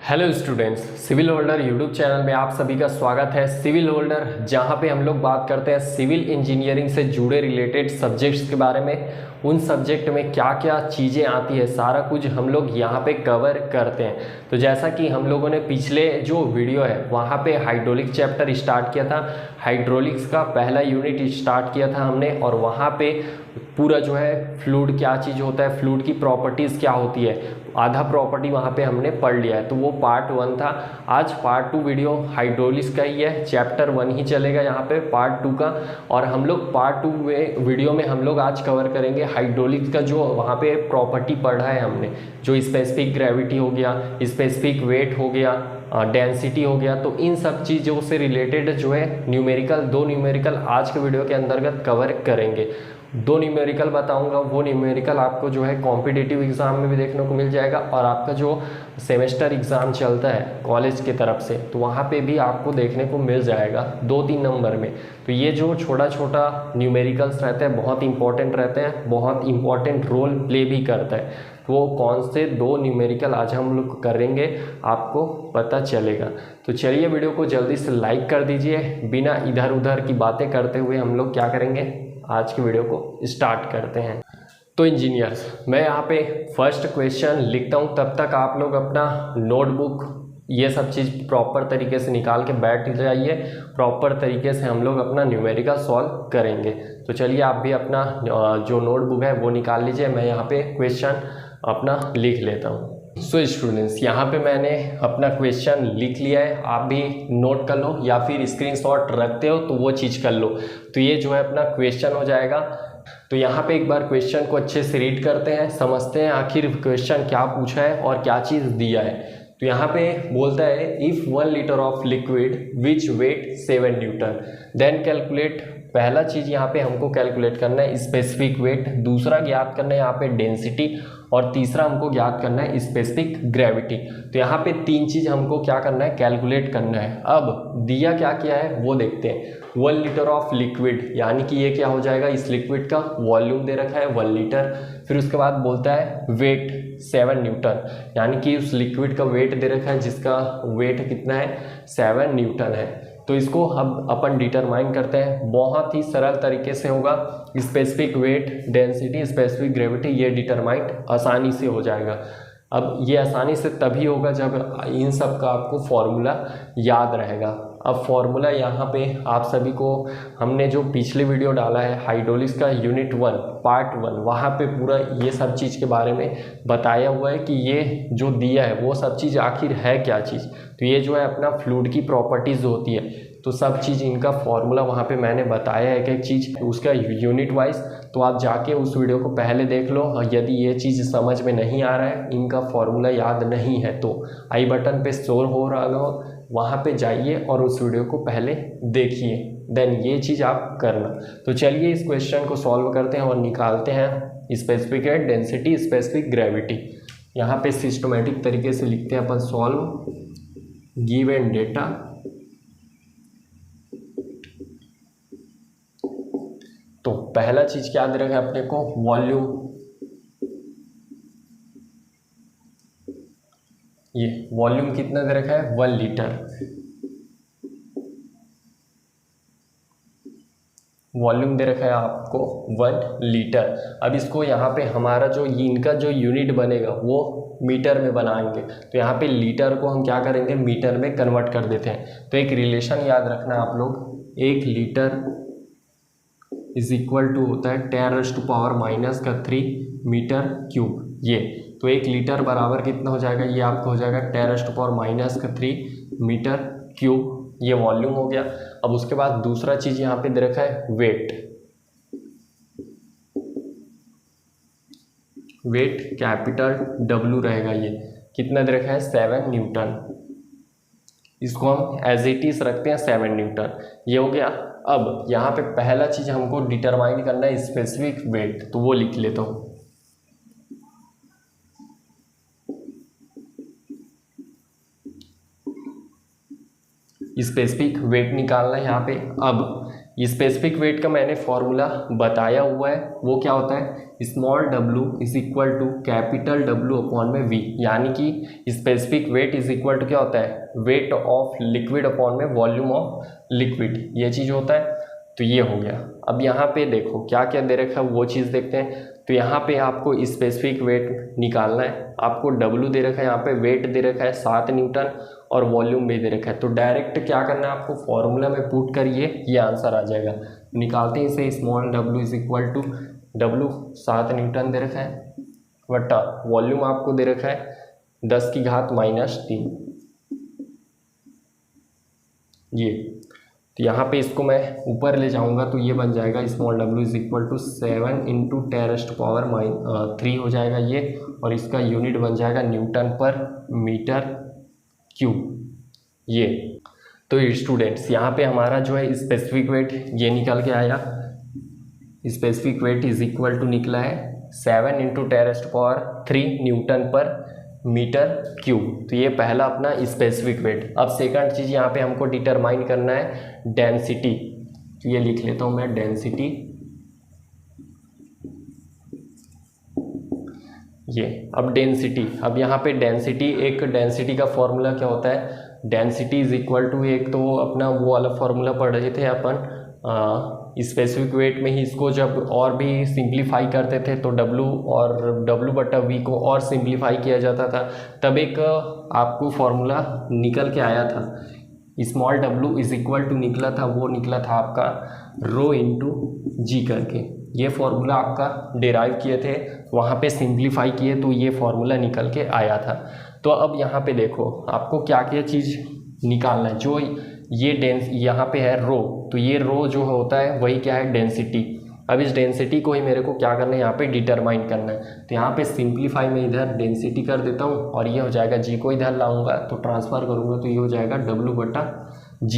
Hello students, civil holder YouTube channel में आप सभी का स्वागत है। सिविल होल्डर जहां पे हम लोग बात करते हैं सिविल इंजीनियरिंग से जुड़े रिलेटेड सब्जेक्ट्स के बारे में, उन सब्जेक्ट में क्या क्या चीज़ें आती है सारा कुछ हम लोग यहां पे कवर करते हैं। तो जैसा कि हम लोगों ने पिछले जो वीडियो है वहां पे हाइड्रोलिक चैप्टर स्टार्ट किया था, हाइड्रोलिक्स का पहला यूनिट स्टार्ट किया था हमने, और वहाँ पे पूरा जो है फ्लूइड क्या चीज़ होता है, फ्लूइड की प्रॉपर्टीज़ क्या होती है, आधा प्रॉपर्टी वहाँ पे हमने पढ़ लिया है। तो वो पार्ट 1 था। आज पार्ट 2 वीडियो हाइड्रोलिक्स का ही है, चैप्टर 1 ही चलेगा यहाँ पे पार्ट 2 का। और हम लोग पार्ट 2 में वीडियो में हम लोग आज कवर करेंगे हाइड्रोलिक्स का जो वहाँ पे प्रॉपर्टी पढ़ा है हमने, जो स्पेसिफिक ग्रेविटी हो गया, स्पेसिफिक वेट हो गया, डेंसिटी हो गया। तो इन सब चीज़ों से रिलेटेड जो है न्यूमेरिकल, 2 न्यूमेरिकल आज के वीडियो के अंतर्गत कवर करेंगे। 2 न्यूमेरिकल बताऊंगा, वो न्यूमेरिकल आपको जो है कॉम्पिटिटिव एग्जाम में भी देखने को मिल जाएगा, और आपका जो सेमेस्टर एग्ज़ाम चलता है कॉलेज की तरफ से तो वहाँ पे भी आपको देखने को मिल जाएगा 2-3 नंबर में। तो ये जो छोटा छोटा न्यूमेरिकल्स रहते हैं बहुत इंपॉर्टेंट रहते हैं, बहुत इंपॉर्टेंट रोल प्ले भी करता है। तो वो कौन से 2 न्यूमेरिकल आज हम लोग करेंगे आपको पता चलेगा। तो चलिए वीडियो को जल्दी से लाइक कर दीजिए। बिना इधर उधर की बातें करते हुए हम लोग क्या करेंगे, आज की वीडियो को स्टार्ट करते हैं। तो इंजीनियर्स, मैं यहाँ पे फर्स्ट क्वेश्चन लिखता हूँ, तब तक आप लोग अपना नोटबुक ये सब चीज़ प्रॉपर तरीके से निकाल के बैठ जाइए। प्रॉपर तरीके से हम लोग अपना न्यूमेरिकल सॉल्व करेंगे। तो चलिए आप भी अपना जो नोटबुक है वो निकाल लीजिए। मैं यहाँ पे क्वेश्चन अपना लिख लेता हूँ। सो स्टूडेंट्स, यहाँ पे मैंने अपना क्वेश्चन लिख लिया है। आप भी नोट कर लो या फिर स्क्रीनशॉट रखते हो तो वो चीज़ कर लो। तो ये जो है अपना क्वेश्चन हो जाएगा। तो यहाँ पे एक बार क्वेश्चन को अच्छे से रीड करते हैं, समझते हैं आखिर क्वेश्चन क्या पूछा है और क्या चीज़ दिया है। तो यहाँ पे बोलता है if 1 litre of liquid which weight 7 newton then calculate. पहला चीज़ यहाँ पे हमको कैलकुलेट करना है स्पेसिफिक वेट, दूसरा ज्ञात करना है यहाँ पे डेंसिटी, और तीसरा हमको ज्ञात करना है स्पेसिफिक ग्रेविटी। तो यहाँ पे 3 चीज़ हमको क्या करना है, कैलकुलेट करना है। अब दिया क्या क्या है वो देखते हैं। 1 लीटर ऑफ लिक्विड यानी कि ये क्या हो जाएगा, इस लिक्विड का वॉल्यूम दे रखा है 1 लीटर। फिर उसके बाद बोलता है वेट 7 न्यूटन, यानी कि उस लिक्विड का वेट दे रखा है जिसका वेट कितना है, 7 न्यूटन है। तो इसको हम अपन डिटरमाइन करते हैं, बहुत ही सरल तरीके से होगा। Specific weight, density, specific gravity, ये डिटरमाइन आसानी से हो जाएगा। अब ये आसानी से तभी होगा जब इन सब का आपको फॉर्मूला याद रहेगा। अब फॉर्मूला यहाँ पे आप सभी को हमने जो पिछले वीडियो डाला है हाइड्रोलिक्स का यूनिट 1 पार्ट 1, वहाँ पे पूरा ये सब चीज़ के बारे में बताया हुआ है कि ये जो दिया है वो सब चीज़ आखिर है क्या चीज़। तो ये जो है अपना फ्लूइड की प्रॉपर्टीज़ होती है, तो सब चीज़ इनका फॉर्मूला वहाँ पे मैंने बताया है, एक चीज़ उसका यूनिट वाइज। तो आप जाके उस वीडियो को पहले देख लो, और यदि ये चीज़ समझ में नहीं आ रहा है, इनका फॉर्मूला याद नहीं है, तो आई बटन पे शो हो रहा हो, वहाँ पे जाइए और उस वीडियो को पहले देखिए, देन ये चीज़ आप करना। तो चलिए इस क्वेश्चन को सॉल्व करते हैं और निकालते हैं स्पेसिफिक डेंसिटी, स्पेसिफिक ग्रेविटी। यहाँ पे सिस्टमेटिक तरीके से लिखते हैं अपन सॉल्व गिवन डेटा। तो पहला चीज क्या दे रखा है अपने को, वॉल्यूम। ये वॉल्यूम कितना दे रखा है, 1 लीटर। वॉल्यूम दे रखा है आपको 1 लीटर। अब इसको यहाँ पे हमारा जो इनका जो यूनिट बनेगा वो मीटर में बनाएंगे। तो यहाँ पे लीटर को हम क्या करेंगे, मीटर में कन्वर्ट कर देते हैं। तो एक रिलेशन याद रखना आप लोग, 1 लीटर इज इक्वल टू होता है 10⁻³ मीटर क्यूब। ये तो 1 लीटर बराबर कितना हो जाएगा, ये आपको हो जाएगा 10⁻³ मीटर क्यूब। ये वॉल्यूम हो गया। अब उसके बाद दूसरा चीज यहाँ पे दे रखा है वेट। वेट कैपिटल W रहेगा, ये कितना दे रखा है, 7 न्यूटन। इसको हम एज इट इज रखते हैं 7 न्यूटन। ये हो गया। अब यहाँ पे पहला चीज हमको डिटरमाइन करना है स्पेसिफिक वेट, तो वो लिख लेता हूँ। स्पेसिफिक वेट निकालना है यहाँ पे। अब स्पेसिफिक वेट का मैंने फॉर्मूला बताया हुआ है, वो क्या होता है, small w is equal to capital W upon में v, यानी कि specific weight is equal to क्या होता है, वेट ऑफ लिक्विड अपॉन में वॉल्यूम ऑफ लिक्विड, ये चीज़ होता है। तो ये हो गया। अब यहाँ पे देखो क्या क्या दे रखा है वो चीज़ देखते हैं। तो यहाँ पे आपको स्पेसिफिक वेट निकालना है, आपको W दे रखा है, यहाँ पे वेट दे रखा है 7 न्यूटन और वॉल्यूम भी दे रखा है। तो डायरेक्ट क्या करना है आपको, फॉर्मूला में पुट करिए, ये आंसर आ जाएगा। निकालते हैं इसे, small w is equal to W 7 newton दे रखा है बटा वॉल्यूम आपको दे रखा है 10 की घात -3। ये तो यहाँ पे इसको मैं ऊपर ले जाऊँगा तो ये बन जाएगा small w is equal to 7 into 10⁻³ हो जाएगा ये, और इसका यूनिट बन जाएगा न्यूटन पर मीटर क्यूब। ये तो स्टूडेंट्स यहाँ पे हमारा जो है स्पेसिफिक वेट ये निकल के आया, specific weight is equal to निकला है 7 इंटू 10⁻³ न्यूटन पर मीटर क्यूब। तो ये पहला अपना स्पेसिफिक वेट। अब सेकंड चीज़ यहाँ पे हमको डिटरमाइन करना है डेंसिटी। तो ये लिख लेता हूँ मैं, डेंसिटी। ये अब डेंसिटी, अब यहाँ पे डेंसिटी, एक डेंसिटी का फॉर्मूला क्या होता है, डेंसिटी इज इक्वल टू, एक तो अपना वो वाला फॉर्मूला पढ़ रहे थे अपन स्पेसिफिक वेट में ही, इसको जब और भी सिंप्लीफाई करते थे तो W और W/V को और सिंप्लीफाई किया जाता था, तब एक आपको फॉर्मूला निकल के आया था, small w is equal to निकला था, वो निकला था आपका रो इंटू जी करके। ये फॉर्मूला आपका डेराइव किए थे, वहाँ पे सिंप्लीफाई किए तो ये फॉर्मूला निकल के आया था। तो अब यहाँ पे देखो आपको क्या क्या चीज़ निकालना है। जो ये यहाँ पे है रो, तो ये रो जो होता है वही क्या है, डेंसिटी। अब इस डेंसिटी को ही मेरे को क्या करना है, यहाँ पे डिटरमाइन करना है। तो यहाँ पे सिंप्लीफाई में इधर डेंसिटी कर देता हूँ और ये हो जाएगा, जी को इधर लाऊंगा तो ट्रांसफ़र करूँगा तो ये हो जाएगा W/G।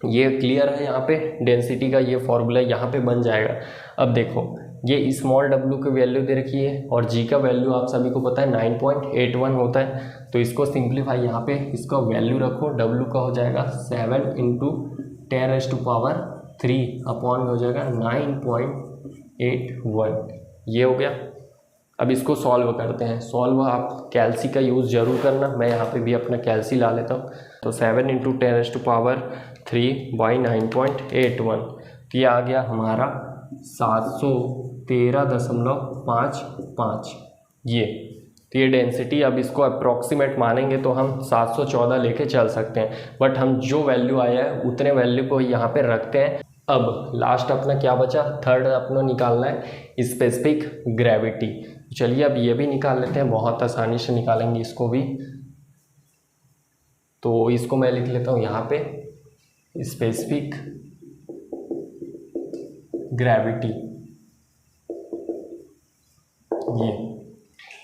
ये क्लियर है, यहाँ पे डेंसिटी का ये फॉर्मूला यहाँ पे बन जाएगा। अब देखो ये स्मॉल w की वैल्यू दे रखी है और g का वैल्यू आप सभी को पता है 9.81 होता है। तो इसको सिंप्लीफाई यहाँ पे इसका वैल्यू रखो, w का हो जाएगा 7 इंटू 10⁻³ अपॉन में हो जाएगा 9.81। ये हो गया। अब इसको सॉल्व करते हैं। सॉल्व आप कैल्सी का यूज़ ज़रूर करना, मैं यहाँ पे भी अपना कैल्सी ला लेता हूँ। तो 7 इंटू 10⁻³ बाई 9.81, तो ये आ गया हमारा 713.55। ये तो ये डेंसिटी। अब इसको अप्रॉक्सीमेट मानेंगे तो हम 714 लेके चल सकते हैं, बट हम जो वैल्यू आया है उतने वैल्यू को यहाँ पे रखते हैं। अब लास्ट अपना क्या बचा, थर्ड अपना निकालना है स्पेसिफिक ग्रेविटी। चलिए अब ये भी निकाल लेते हैं, बहुत आसानी से निकालेंगे इसको भी। तो इसको मैं लिख लेता हूँ यहाँ पे स्पेसिफिक ग्रेविटी। ये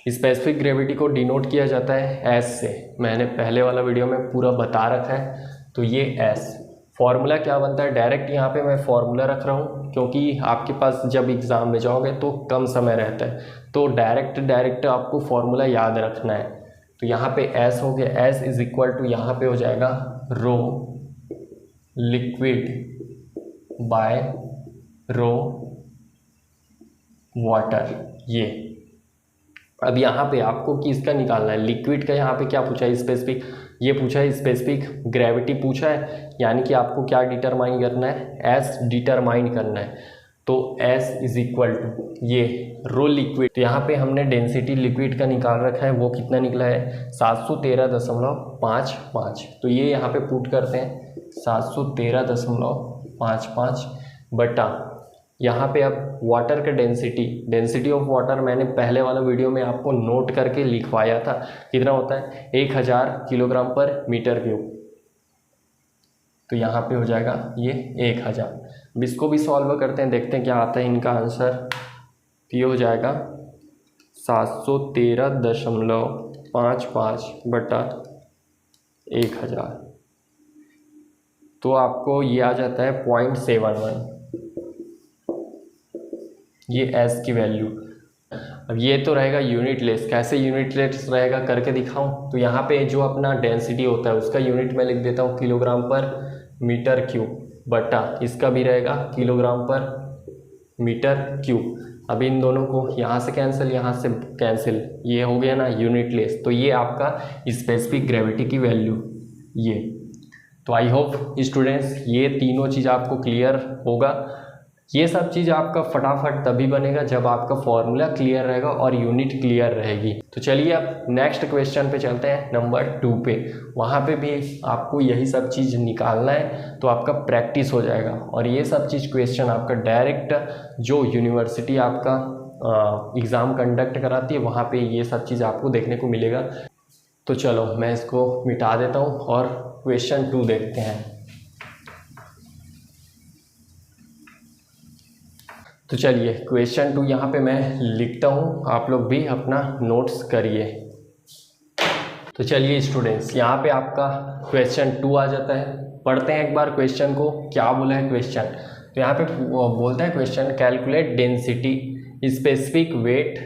स्पेसिफिक ग्रेविटी को डिनोट किया जाता है एस से, मैंने पहले वाला वीडियो में पूरा बता रखा है। तो ये एस फॉर्मूला क्या बनता है, डायरेक्ट यहाँ पे मैं फॉर्मूला रख रहा हूँ क्योंकि आपके पास जब एग्ज़ाम में जाओगे तो कम समय रहता है, तो डायरेक्ट आपको फॉर्मूला याद रखना है। तो यहाँ पे एस हो गया, एस इज इक्वल टू यहाँ पे हो जाएगा rho liquid by rho water. ये अब यहाँ पे आपको किसका निकालना है, लिक्विड का। यहाँ पे क्या पूछा है, स्पेसिफिक, ये पूछा है स्पेसिफिक ग्रेविटी पूछा है, यानी कि आपको क्या डिटरमाइन करना है, एस डिटरमाइन करना है। तो एस इज इक्वल टू ये रो लिक्विड। तो यहाँ पे हमने डेंसिटी लिक्विड का निकाल रखा है, वो कितना निकला है 713.55। तो ये यहाँ पे पुट करते हैं 713.55 बटा यहाँ पे अब वाटर का डेंसिटी ऑफ वाटर मैंने पहले वाला वीडियो में आपको नोट करके लिखवाया था, कितना होता है 1000 किलोग्राम पर मीटर क्यूब। तो यहाँ पे हो जाएगा ये 1000। अब इसको भी सॉल्व करते हैं, देखते हैं क्या आता है इनका आंसर। तो ये हो जाएगा 713.55 बटा 1000। तो आपको ये आ जाता है 0.71, ये एस की वैल्यू। अब ये तो रहेगा यूनिट लेस, कैसे यूनिट लेस रहेगा करके दिखाऊं। तो यहाँ पे जो अपना डेंसिटी होता है उसका यूनिट मैं लिख देता हूँ किलोग्राम पर मीटर क्यूब बटा इसका भी रहेगा किलोग्राम पर मीटर क्यूब। अब इन दोनों को यहाँ से कैंसिल, यहाँ से कैंसिल, ये हो गया ना यूनिटलेस। तो ये आपका स्पेसिफिक ग्रेविटी की वैल्यू ये। तो आई होप स्टूडेंट्स ये तीनों चीज़ आपको क्लियर होगा। ये सब चीज़ आपका फटाफट तभी बनेगा जब आपका फॉर्मूला क्लियर रहेगा और यूनिट क्लियर रहेगी। तो चलिए अब नेक्स्ट क्वेश्चन पे चलते हैं, नंबर 2 पे। वहाँ पे भी आपको यही सब चीज़ निकालना है, तो आपका प्रैक्टिस हो जाएगा। और ये सब चीज़ क्वेश्चन आपका डायरेक्ट जो यूनिवर्सिटी आपका एग्ज़ाम कंडक्ट कराती है वहाँ पे ये सब चीज़ आपको देखने को मिलेगा। तो चलो मैं इसको मिटा देता हूँ और क्वेश्चन 2 देखते हैं। तो चलिए क्वेश्चन 2 यहाँ पे मैं लिखता हूँ, आप लोग भी अपना नोट्स करिए। तो चलिए स्टूडेंट्स यहाँ पे आपका क्वेश्चन 2 आ जाता है। पढ़ते हैं एक बार क्वेश्चन को, क्या बोला है क्वेश्चन। तो यहाँ पे बोलता है question, calculate density specific weight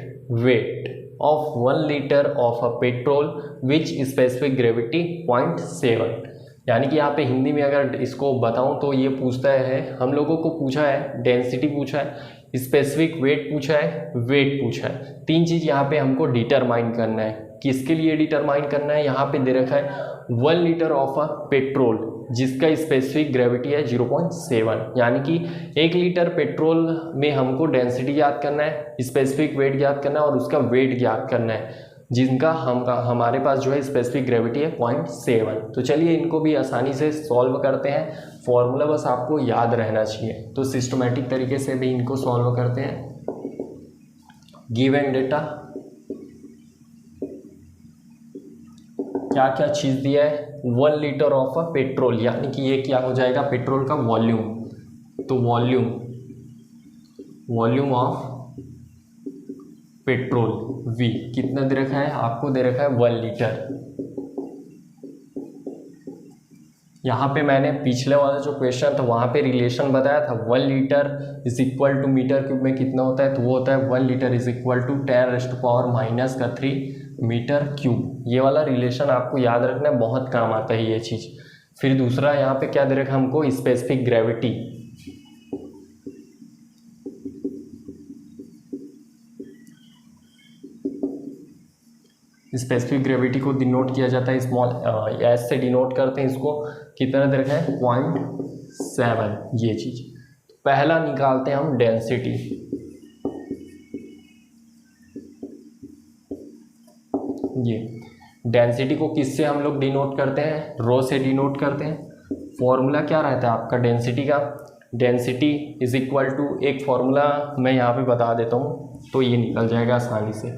of 1 litre of a petrol which specific gravity 0.7। यानी कि यहाँ पे हिंदी में अगर इसको बताऊँ तो ये पूछता है, हम लोगों को पूछा है डेंसिटी पूछा है, स्पेसिफिक वेट पूछा है, वेट पूछा है। तीन चीज़ यहाँ पे हमको डिटरमाइन करना है। किसके लिए डिटरमाइन करना है, यहाँ पे दे रखा है 1 लीटर ऑफ अ पेट्रोल जिसका स्पेसिफिक ग्रेविटी है 0.7। यानी कि 1 लीटर पेट्रोल में हमको डेंसिटी याद करना है, स्पेसिफिक वेट याद करना है और उसका वेट याद करना है जिनका हमारे पास जो है स्पेसिफिक ग्रेविटी है 0.7। तो चलिए इनको भी आसानी से सॉल्व करते हैं। फॉर्मूला बस आपको याद रहना चाहिए। तो सिस्टमेटिक तरीके से भी इनको सॉल्व करते हैं। गिवन डेटा क्या क्या चीज़ दिया है, 1 लीटर ऑफ अ पेट्रोल, यानी कि ये क्या हो जाएगा पेट्रोल का वॉल्यूम। तो वॉल्यूम ऑफ पेट्रोल V कितना दे रखा है, आपको दे रखा है 1 लीटर। यहाँ पे मैंने पिछले वाला जो क्वेश्चन था वहाँ पे रिलेशन बताया था, 1 litre is equal to metre cube में कितना होता है, तो वो होता है 1 litre is equal to 10⁻³ metre cube. ये वाला रिलेशन आपको याद रखना है, बहुत काम आता है ये चीज़। फिर दूसरा यहाँ पे क्या दे रखा है हमको, स्पेसिफिक ग्रेविटी। स्पेसिफिक ग्रेविटी को डिनोट किया जाता है स्मॉल एस से डिनोट करते हैं इसको। कितना दे रखा है 0.7 ये चीज़। पहला निकालते हैं हम डेंसिटी। ये डेंसिटी को किससे हम लोग डिनोट करते हैं, रो से डिनोट करते हैं। फॉर्मूला क्या रहता है आपका डेंसिटी का, डेंसिटी इज इक्वल टू, एक फॉर्मूला मैं यहाँ पे बता देता हूँ तो ये निकल जाएगा आसानी से।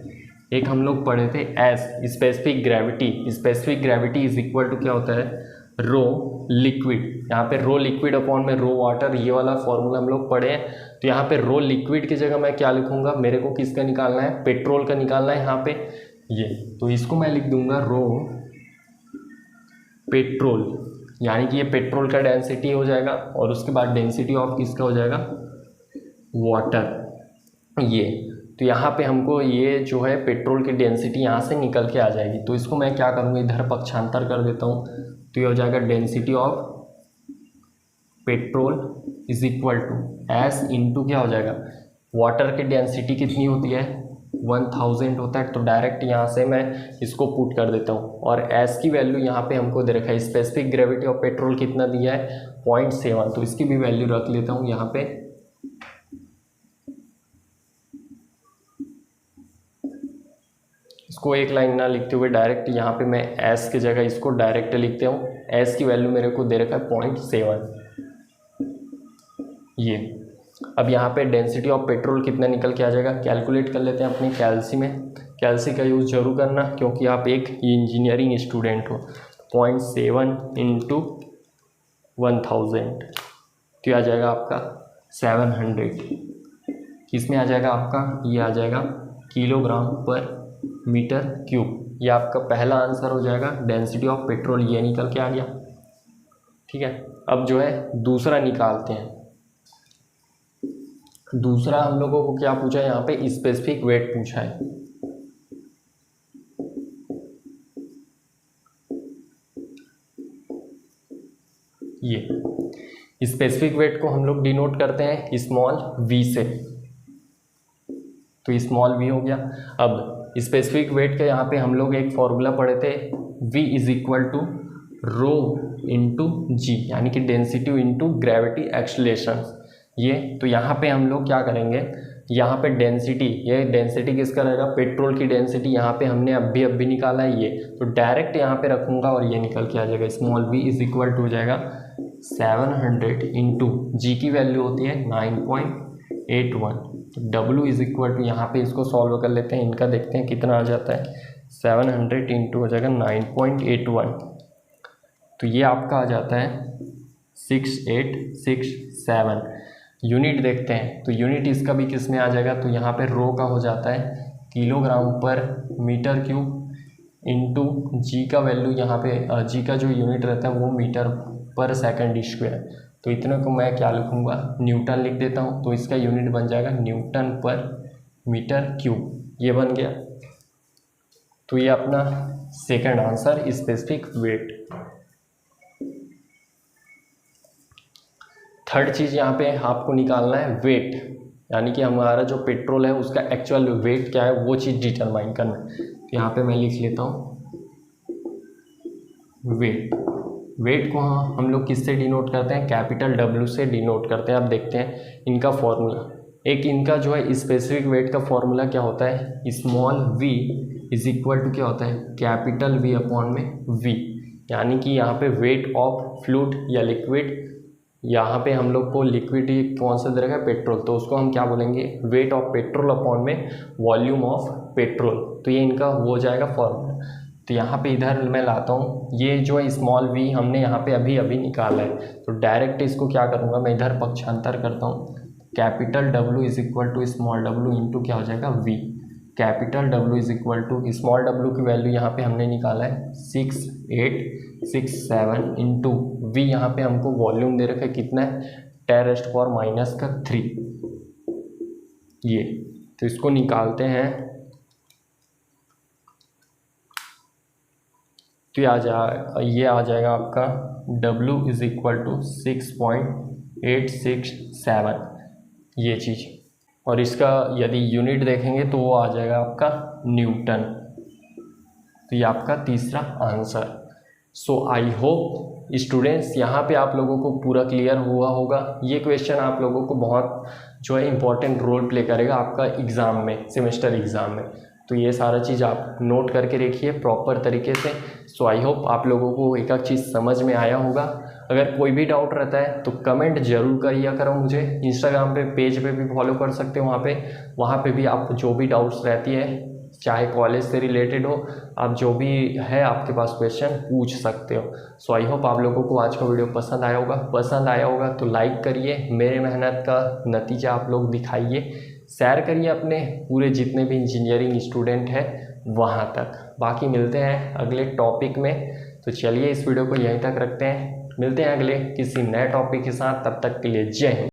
एक हम लोग पढ़े थे S specific gravity. Specific gravity is equal to क्या होता है, रो लिक्विड। यहाँ पे रो लिक्विड अपॉन में रो वाटर, ये वाला फॉर्मूला हम लोग पढ़े हैं। तो यहाँ पे रो लिक्विड की जगह मैं क्या लिखूंगा, मेरे को किसका निकालना है, पेट्रोल का निकालना है यहाँ पे ये। तो इसको मैं लिख दूंगा रो पेट्रोल, यानी कि ये पेट्रोल का डेंसिटी हो जाएगा। और उसके बाद डेंसिटी ऑफ किसका हो जाएगा, वाटर ये। तो यहाँ पे हमको ये जो है पेट्रोल की डेंसिटी यहाँ से निकल के आ जाएगी। तो इसको मैं क्या करूँगा, इधर पक्षांतर कर देता हूँ। तो ये हो जाएगा density of petrol is equal to S into क्या हो जाएगा, वाटर की डेंसिटी कितनी होती है 1000 होता है। तो डायरेक्ट यहाँ से मैं इसको पुट कर देता हूँ। और एस की वैल्यू यहाँ पे हमको दे रखा है, स्पेसिफिक ग्रेविटी ऑफ पेट्रोल कितना दिया है 0.7। तो इसकी भी वैल्यू रख लेता हूँ यहाँ पे। इसको एक लाइन ना लिखते हुए डायरेक्ट यहाँ पे मैं एस की जगह इसको डायरेक्ट लिखते हूँ। एस की वैल्यू मेरे को दे रखा है 0.7 ये। अब यहाँ पे डेंसिटी ऑफ पेट्रोल कितना निकल के आ जाएगा, कैलकुलेट कर लेते हैं अपनी कैल्सी में। कैल्सी का यूज़ जरूर करना क्योंकि आप एक इंजीनियरिंग स्टूडेंट हो। 0.7 इंटू 1000 तो आ जाएगा आपका 700। किस में आ जाएगा आपका, ये आ जाएगा किलोग्राम पर मीटर क्यूब। ये आपका पहला आंसर हो जाएगा, डेंसिटी ऑफ पेट्रोल ये निकल के आ गया। ठीक है, अब जो है दूसरा निकालते हैं। दूसरा हम लोगों को क्या पूछा है, यहाँ पे स्पेसिफिक वेट पूछा है। ये स्पेसिफिक वेट को हम लोग डिनोट करते हैं स्मॉल v से, तो स्मॉल v हो गया। अब स्पेसिफिक वेट के यहाँ पे हम लोग एक फॉर्मूला पढ़े थे, v is equal to rho into g, यानी कि डेंसिटी इंटू ग्रेविटी एक्सलेशन। ये तो यहाँ पे हम लोग क्या करेंगे, यहाँ पे डेंसिटी, ये डेंसिटी किसका रहेगा, पेट्रोल की डेंसिटी यहाँ पे हमने अभी निकाला है ये, तो डायरेक्ट यहाँ पे रखूँगा और ये निकल के आ जाएगा। Small v is equal to हो जाएगा 700 इंटू जी की वैल्यू होती है 9.81, तो w इज इक्वल टू, यहाँ पे इसको सॉल्व कर लेते हैं, इनका देखते हैं कितना आ जाता है। 700 इंटू हो जाएगा 9.81, तो ये आपका आ जाता है 6867। यूनिट देखते हैं, तो यूनिट इसका भी किस में आ जाएगा, तो यहाँ पे रो का हो जाता है किलोग्राम पर मीटर क्यूब इंटू जी का वैल्यू, यहाँ पे जी का जो यूनिट रहता है वो मीटर पर सेकंड स्क्वायर, तो इतने को मैं क्या लिखूँगा, न्यूटन लिख देता हूँ, तो इसका यूनिट बन जाएगा न्यूटन पर मीटर क्यूब, ये बन गया। तो ये अपना second answer specific weight. Third चीज़ यहाँ पे आपको निकालना है वेट, यानी कि हमारा जो पेट्रोल है उसका एक्चुअल वेट क्या है वो चीज़ डिटरमाइन करना है। तो यहाँ पे मैं लिख लेता हूँ वेट। वेट को हम लोग किससे डिनोट करते हैं, कैपिटल W से डिनोट करते हैं। आप देखते हैं इनका फॉर्मूला, एक इनका जो है स्पेसिफिक वेट का फॉर्मूला क्या होता है, small v is equal to क्या होता है, कैपिटल V अपॉन में v, यानी कि यहाँ पे वेट ऑफ फ्लूइड या लिक्विड, यहाँ पे हम लोग को लिक्विड कौन सा दे रखा है, पेट्रोल, तो उसको हम क्या बोलेंगे, वेट ऑफ पेट्रोल अपॉन में वॉल्यूम ऑफ पेट्रोल, तो ये इनका हो जाएगा फॉर्मूला। तो यहाँ पे इधर मैं लाता हूँ, ये जो है स्मॉल v हमने यहाँ पे अभी निकाला है, तो डायरेक्ट इसको क्या करूँगा, मैं इधर पक्षांतर करता हूँ, capital W is equal to small w into क्या हो जाएगा v, capital W is equal to small w की वैल्यू यहाँ पे हमने निकाला है 6867 इंटू v, यहाँ पे हमको वॉल्यूम दे रखा है कितना है, 10⁻³ ये, तो इसको निकालते हैं, तो ये आ जाएगा आपका W इज इक्वल टू 6.867 ये चीज़, और इसका यदि यूनिट देखेंगे तो वो आ जाएगा आपका न्यूटन। तो ये आपका तीसरा answer. So I hope students यहाँ पे आप लोगों को पूरा क्लियर हुआ होगा। ये क्वेश्चन आप लोगों को बहुत जो है इम्पोर्टेंट रोल प्ले करेगा आपका एग्ज़ाम में, सेमेस्टर एग्ज़ाम में, तो ये सारा चीज़ आप नोट करके रखिए प्रॉपर तरीके से। सो आई होप आप लोगों को एक चीज़ समझ में आया होगा। अगर कोई भी डाउट रहता है तो कमेंट जरूर करिए करो मुझे। इंस्टाग्राम पे पेज पे भी फॉलो कर सकते हो, वहाँ पे भी आप जो भी डाउट्स रहती है, चाहे कॉलेज से रिलेटेड हो, आप जो भी है आपके पास क्वेश्चन पूछ सकते हो। सो आई होप आप लोगों को आज का वीडियो पसंद आया होगा तो लाइक करिए, मेरे मेहनत का नतीजा आप लोग दिखाइए, शेयर करिए अपने पूरे जितने भी इंजीनियरिंग स्टूडेंट हैं वहाँ तक। बाकी मिलते हैं अगले टॉपिक में, तो चलिए इस वीडियो को यहीं तक रखते हैं, मिलते हैं अगले किसी नए टॉपिक के साथ, तब तक के लिए जय हिंद।